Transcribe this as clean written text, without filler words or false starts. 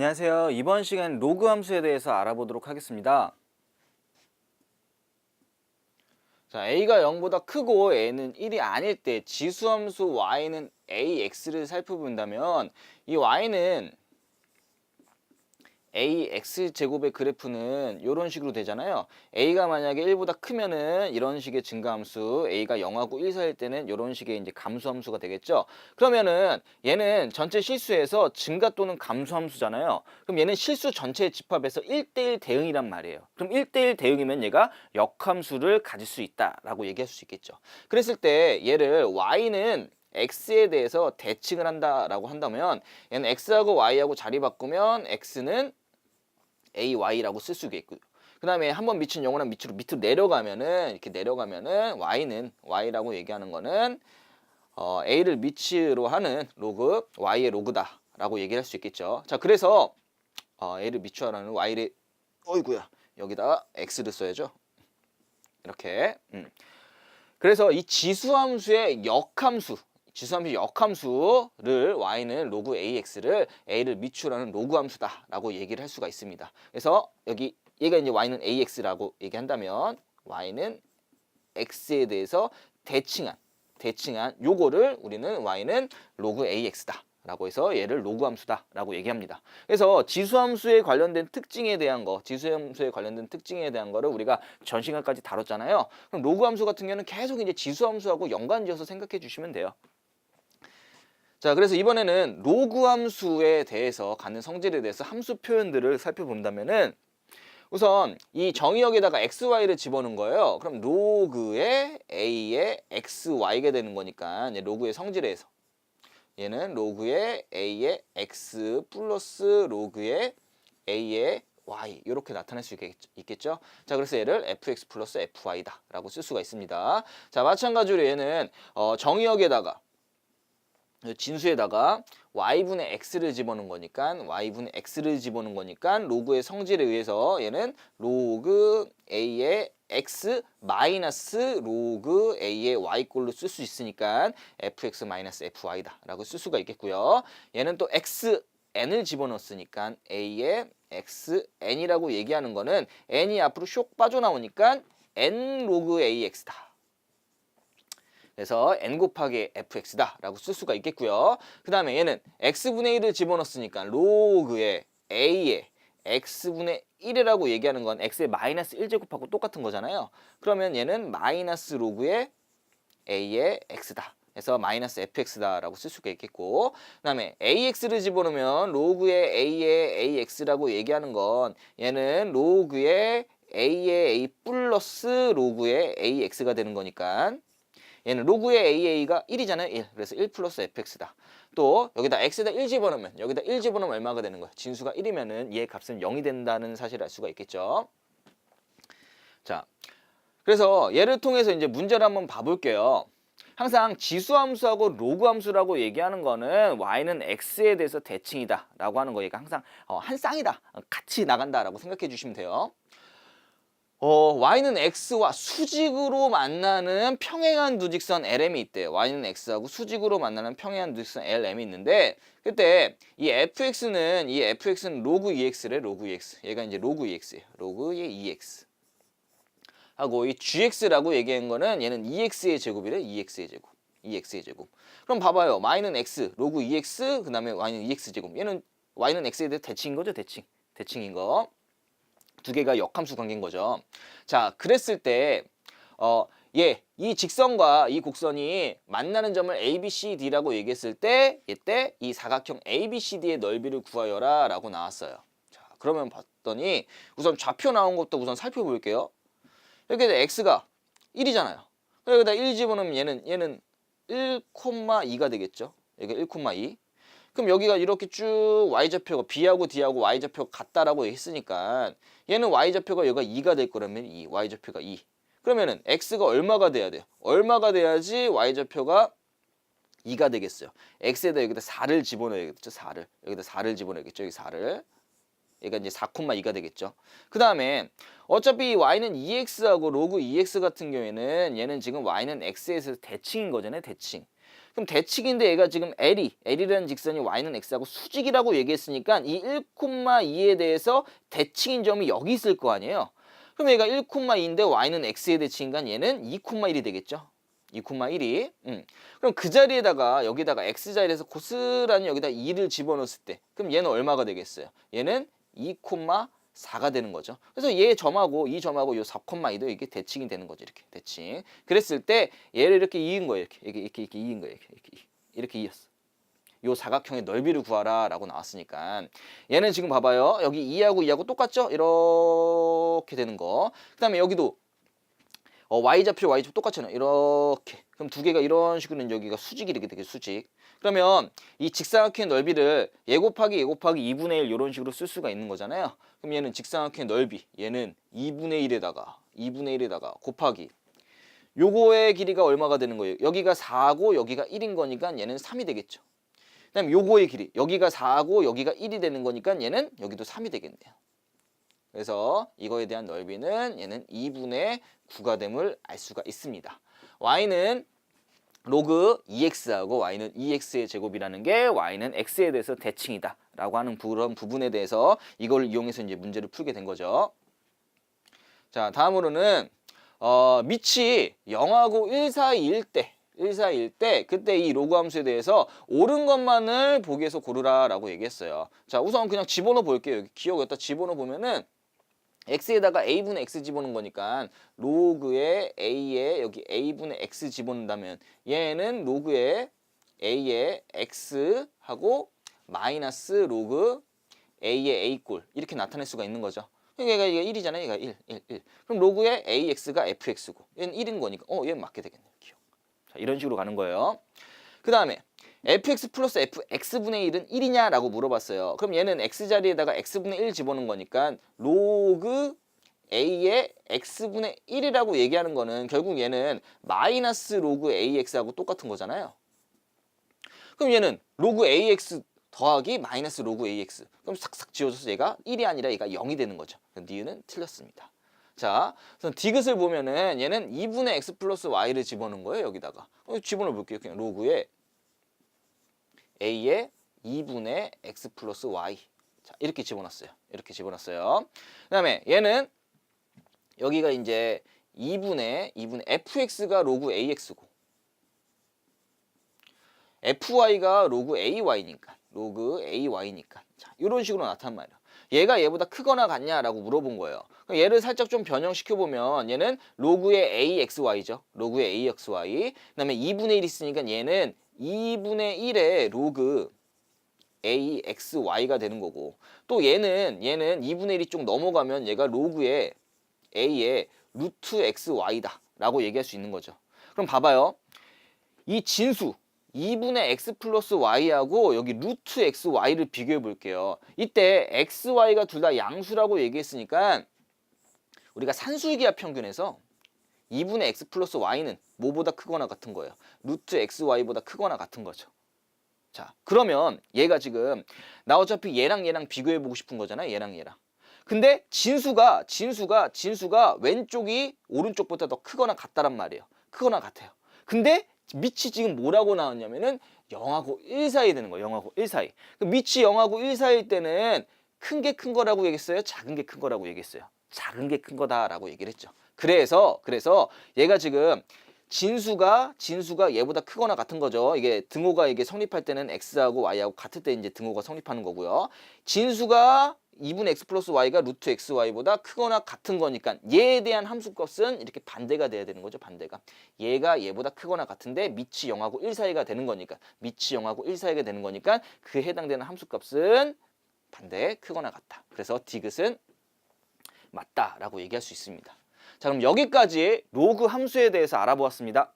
안녕하세요. 이번 시간 로그 함수에 대해서 알아보도록 하겠습니다. 자, a가 0보다 크고 a는 1이 아닐 때 지수함수 y는 ax를 살펴본다면 이 y는 ax제곱의 그래프는 이런 식으로 되잖아요. a가 만약에 1보다 크면은 이런 식의 증가함수, a가 0하고 1 사이일 때는 이런 식의 이제 감소함수가 되겠죠. 그러면은 얘는 전체 실수에서 증가 또는 감소함수잖아요. 그럼 얘는 실수 전체의 집합에서 1대1 대응이란 말이에요. 그럼 1대1 대응이면 얘가 역함수를 가질 수 있다라고 얘기할 수 있겠죠. 그랬을 때 얘를 y는 x에 대해서 대칭을 한다라고 한다면 얘는 x하고 y하고 자리 바꾸면 x는 ay라고 쓸 수가 있고요. 그 다음에 한번 미친 영원한 밑으로 내려가면은 이렇게 내려가면은 y는 y라고 얘기하는 거는 a를 밑으로 하는 로그 y의 로그다라고 얘기를 할 수 있겠죠. 자, 그래서 a를 밑으로 하는 y를 어이구야 여기다가 x를 써야죠. 이렇게. 그래서 이 지수함수의 역함수. 지수함수의 역함수를 y는 로그 ax를 a를 미추라는 로그 함수다라고 얘기를 할 수가 있습니다. 그래서 여기 얘가 이제 y는 ax라고 얘기한다면 y는 x에 대해서 대칭한 요거를 우리는 y는 로그 ax다. 라고 해서 얘를 로그 함수다 라고 얘기합니다. 그래서 지수함수에 관련된 특징에 대한 거를 우리가 전 시간까지 다뤘잖아요. 그럼 로그 함수 같은 경우는 계속 이제 지수함수하고 연관지어서 생각해 주시면 돼요. 자, 그래서 이번에는 로그 함수에 대해서 갖는 성질에 대해서 함수 표현들을 살펴본다면은 우선 이 정의역에다가 xy를 집어넣은 거예요. 그럼 로그의 a의 xy가 되는 거니까 로그의 성질에서 얘는 로그의 a의 x 플러스 로그의 a의 y 이렇게 나타낼 수 있겠죠. 자, 그래서 얘를 fx 플러스 fy다 라고 쓸 수가 있습니다. 자, 마찬가지로 얘는 정의역에다가 진수에다가 y분의 x를 집어넣은 거니까 로그의 성질에 의해서 얘는 로그 a의 x 마이너스 로그 a의 y꼴로 쓸 수 있으니까 fx 마이너스 fy다 라고 쓸 수가 있겠고요. 얘는 또 xn을 집어넣었으니까 a의 xn이라고 얘기하는 거는 n이 앞으로 쇽 빠져나오니까 n 로그 ax다. 그래서 n 곱하기 fx다 라고 쓸 수가 있겠고요. 그 다음에 얘는 x분의 1을 집어넣었으니까 로그의 a의 x분의 1이라고 얘기하는 건 x의 마이너스 1제곱하고 똑같은 거잖아요. 그러면 얘는 마이너스 로그의 a의 x다. 그래서 마이너스 fx다 라고 쓸 수가 있겠고, 그 다음에 ax를 집어넣으면 로그의 a의 ax라고 얘기하는 건 얘는 로그의 a의 a 플러스 로그의 ax가 되는 거니까 얘는 로그의 AA가 1이잖아요. 1. 그래서 1 플러스 fx다. 또 여기다 x에다 1 집어넣으면 얼마가 되는 거야? 진수가 1이면은 얘의 값은 0이 된다는 사실을 알 수가 있겠죠. 자, 그래서 얘를 통해서 이제 문제를 한번 봐볼게요. 항상 지수함수하고 로그함수라고 얘기하는 거는 y는 x에 대해서 대칭이다 라고 하는 거니까 항상 한 쌍이다, 같이 나간다라고 생각해 주시면 돼요. y는 x와 수직으로 만나는 평행한 누직선 LM이 있대요. y는 x하고 수직으로 만나는 평행한 누직선 LM이 있는데, 그때 이 fx는 로그 ex래. 로그 ex. 얘가 이제 로그 ex예요. 로그의 ex. 하고 이 gx라고 얘기한 거는 얘는 ex의 제곱이래. ex의 제곱. 그럼 봐봐요. y는 x, 로그 ex, 그 다음에 y는 ex 제곱. 얘는 y는 x에 대해 대칭인 거죠. 대칭인 거. 두 개가 역함수 관계인 거죠. 자, 그랬을 때 이 직선과 이 곡선이 만나는 점을 ABCD라고 얘기했을 때 이때 이 사각형 ABCD의 넓이를 구하여라 라고 나왔어요. 자, 그러면 봤더니 우선 좌표 나온 것도 우선 살펴볼게요. 여기 x가 1이잖아요. 여기다 1 집어넣으면 얘는 1,2가 되겠죠. 여기 1,2. 그럼 여기가 이렇게 쭉 y좌표가 b하고 d하고 y좌표가 같다라고 했으니까 얘는 y좌표가 여기가 2가 될 거라면 y좌표가 2. 그러면은 x가 얼마가 돼야 돼요? 얼마가 돼야지 y좌표가 2가 되겠어요? x에다 여기다 4를 집어넣어야겠죠. 4를. 여기다 4를 집어넣어야겠죠. 여기 4를. 얘가 이제 4,2가 되겠죠. 그 다음에 어차피 y는 2x하고 로그 2x 같은 경우에는 얘는 지금 y는 x에서 대칭인 거잖아요. 대칭. 그럼 대칭인데 얘가 지금 L이라는 직선이 Y는 X하고 수직이라고 얘기했으니까 이 1,2에 대해서 대칭인 점이 여기 있을 거 아니에요. 그럼 얘가 1,2인데 Y는 X의 대칭이니까 얘는 2,1이 되겠죠. 2,1이. 그럼 그 자리에다가 여기다가 X자리에서 고스란히 여기다 2를 집어넣었을 때 그럼 얘는 얼마가 되겠어요? 얘는 2,4가 되는 거죠. 그래서 얘 점하고 이 점하고 요 4,2도 이게 대칭이 되는 거죠. 이렇게 대칭. 그랬을 때 얘를 이렇게 이은 거예요. 이렇게 이은 거예요. 이렇게 이었어. 요 사각형의 넓이를 구하라 라고 나왔으니까 얘는 지금 봐봐요. 여기 2하고 똑같죠? 이렇게 되는 거. 그 다음에 여기도 Y좌표 Y좌표 똑같잖아요. 이렇게. 그럼 두 개가 이런 식으로 여기가 수직이 이렇게 되게 수직. 그러면 이 직사각형의 넓이를 얘 곱하기 2분의 1 이런 식으로 쓸 수가 있는 거잖아요. 그럼 얘는 직사각형의 넓이 얘는 2분의 1에다가 곱하기 요거의 길이가 얼마가 되는 거예요? 여기가 4고 여기가 1인 거니까 얘는 3이 되겠죠. 그다음 요거의 길이 여기가 4고 여기가 1이 되는 거니까 얘는 여기도 3이 되겠네요. 그래서 이거에 대한 넓이는 얘는 2분의 9가 됨을 알 수가 있습니다. y는 로그 2x하고 y는 2x의 제곱이라는 게 y는 x에 대해서 대칭이다 라고 하는 그런 부분에 대해서 이걸 이용해서 이제 문제를 풀게 된 거죠. 자, 다음으로는 밑이 0하고 1 사이일 때 그때 이 로그 함수에 대해서 옳은 것만을 보기 위해서 고르라 라고 얘기했어요. 자, 우선 그냥 집어넣어 볼게요. 여기 기억 여기다 집어넣어 보면은 x에다가 a분의 x 집어넣은 거니까 로그의 a에 여기 a분의 x 집어넣는다면 얘는 로그의 a의 x하고 마이너스 로그 a의 a꼴 이렇게 나타낼 수가 있는 거죠. 얘가 1이잖아요. 얘가 1. 그럼 로그의 ax가 fx고 얘는 1인 거니까 얘는 맞게 되겠네요. 기억. 자, 이런 식으로 가는 거예요. 그 다음에 fx 플러스 fx분의 1은 1이냐라고 물어봤어요. 그럼 얘는 x자리에다가 x분의 1 집어넣은 거니까 로그 a의 x분의 1이라고 얘기하는 거는 결국 얘는 마이너스 로그 ax하고 똑같은 거잖아요. 그럼 얘는 로그 ax 더하기 마이너스 로그 ax. 그럼 싹싹 지워져서 얘가 1이 아니라 얘가 0이 되는 거죠. 니은은 틀렸습니다. 자, 그래서 디귿을 보면은 얘는 2분의 x 플러스 y를 집어넣은 거예요. 여기다가. 집어넣어 볼게요. 그냥 로그에 a의 2분의 x 플러스 y. 자, 이렇게 집어넣었어요. 그 다음에 얘는 여기가 이제 2분의 fx가 로그 ax고 fy가 로그 ay니까 자, 이런 식으로 나타난 말이에요. 얘가 얘보다 크거나 같냐라고 물어본 거예요. 그럼 얘를 살짝 좀 변형시켜 보면 얘는 로그의 axy죠. 로그의 axy. 그다음에 2분의 1 있으니까 얘는 2분의 1의 로그 axy가 되는 거고 또 얘는 2분의 1이 좀 넘어가면 얘가 로그의 a의 루트 xy다 라고 얘기할 수 있는 거죠. 그럼 봐봐요. 이 진수 2분의 x 플러스 y하고 여기 루트 xy를 비교해 볼게요. 이때 xy가 둘 다 양수라고 얘기했으니까 우리가 산술기하 평균에서 2분의 x 플러스 y는 뭐보다 크거나 같은 거예요. 루트 xy보다 크거나 같은 거죠. 자, 그러면 얘가 지금 나 어차피 얘랑 비교해 보고 싶은 거잖아요. 얘랑. 근데 진수가 왼쪽이 오른쪽보다 더 크거나 같다란 말이에요. 크거나 같아요. 근데 밑이 지금 뭐라고 나왔냐면은 0하고 1 사이 되는 거예요. 0하고 1 사이. 밑이 0하고 1 사이일 때는 큰 게 큰 거라고 얘기했어요? 작은 게 큰 거라고 얘기했어요? 작은 게 큰 거다라고 얘기를 했죠. 그래서 얘가 지금 진수가 얘보다 크거나 같은 거죠. 이게 등호가 이게 성립할 때는 x하고 y하고 같을 때 이제 등호가 성립하는 거고요. 진수가 2분의 x 플러스 y가 루트 xy보다 크거나 같은 거니까 얘에 대한 함수값은 이렇게 반대가 돼야 되는 거죠. 반대가. 얘가 얘보다 크거나 같은데 밑이 0하고 1 사이가 되는 거니까 그 해당되는 함수값은 반대 크거나 같다. 그래서 디귿은 맞다라고 얘기할 수 있습니다. 자, 그럼 여기까지 로그 함수에 대해서 알아보았습니다.